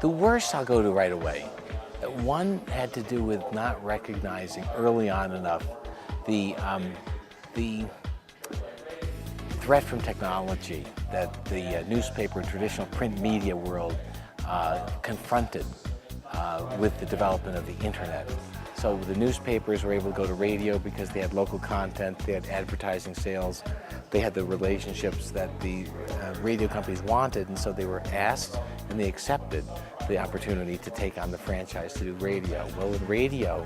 The worst I'll go to right away. One had to do with not recognizing early on enough the threat from technology that the newspaper, traditional print media world confronted with the development of the internet. So the newspapers were able to go to radio because they had local content, they had advertising sales, they had the relationships that the radio companies wanted, and so they were asked and they accepted the opportunity to take on the franchise to do radio. Well, when radio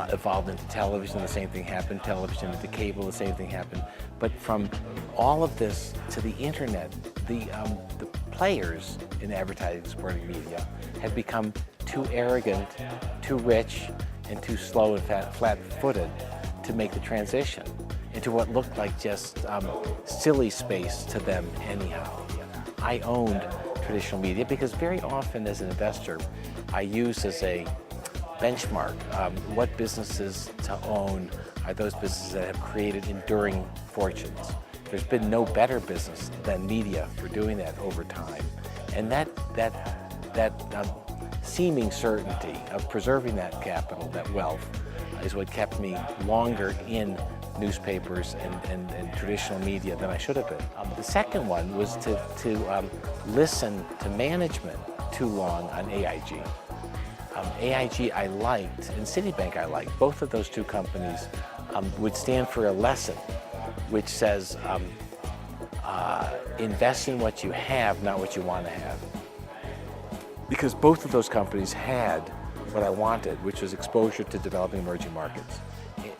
evolved into television, the same thing happened. Television into cable, the same thing happened. But from all of this to the internet, the players in advertising sporting media had become too arrogant, too rich, and too slow and flat-footed to make the transition into what looked like just silly space to them anyhow. I owned traditional media because very often as an investor, I use as a benchmark what businesses to own are those businesses that have created enduring fortunes. There's been no better business than media for doing that over time. And that seeming certainty of preserving that capital, that wealth, is what kept me longer in newspapers and traditional media than I should have been. The second one was to listen to management too long on AIG. AIG I liked, and Citibank I liked. Both of those two companies would stand for a lesson which says invest in what you have, not what you want to have. Because both of those companies had what I wanted, which was exposure to developing emerging markets.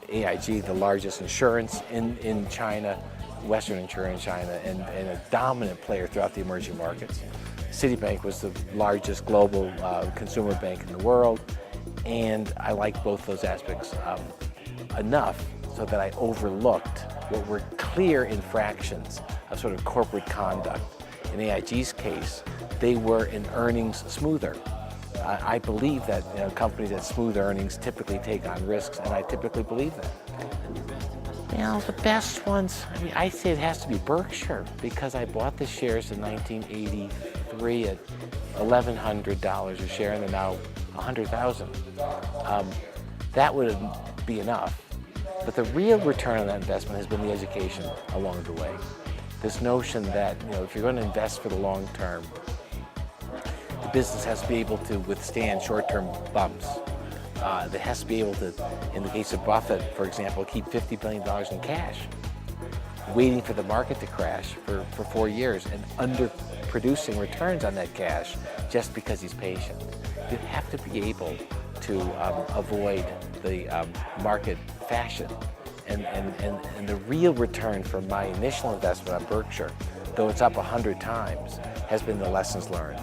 AIG, the largest insurance in China, Western insurance in China, and a dominant player throughout the emerging markets. Citibank was the largest global consumer bank in the world, and I liked both those aspects enough so that I overlooked what were clear infractions of sort of corporate conduct. In AIG's case, they were in earnings smoother. I believe that companies that smooth earnings typically take on risks, and I typically believe that. The best ones, I say it has to be Berkshire, because I bought the shares in 1983 at $1,100 a share, and they're now $100,000. That would be enough. But the real return on that investment has been the education along the way. This notion that if you're going to invest for the long term, the business has to be able to withstand short-term bumps. It has to be able to, in the case of Buffett, for example, keep $50 billion in cash, waiting for the market to crash for 4 years and underproducing returns on that cash just because he's patient. You have to be able to avoid the market fashion. And the real return from my initial investment on Berkshire, though it's up 100 times, has been the lessons learned.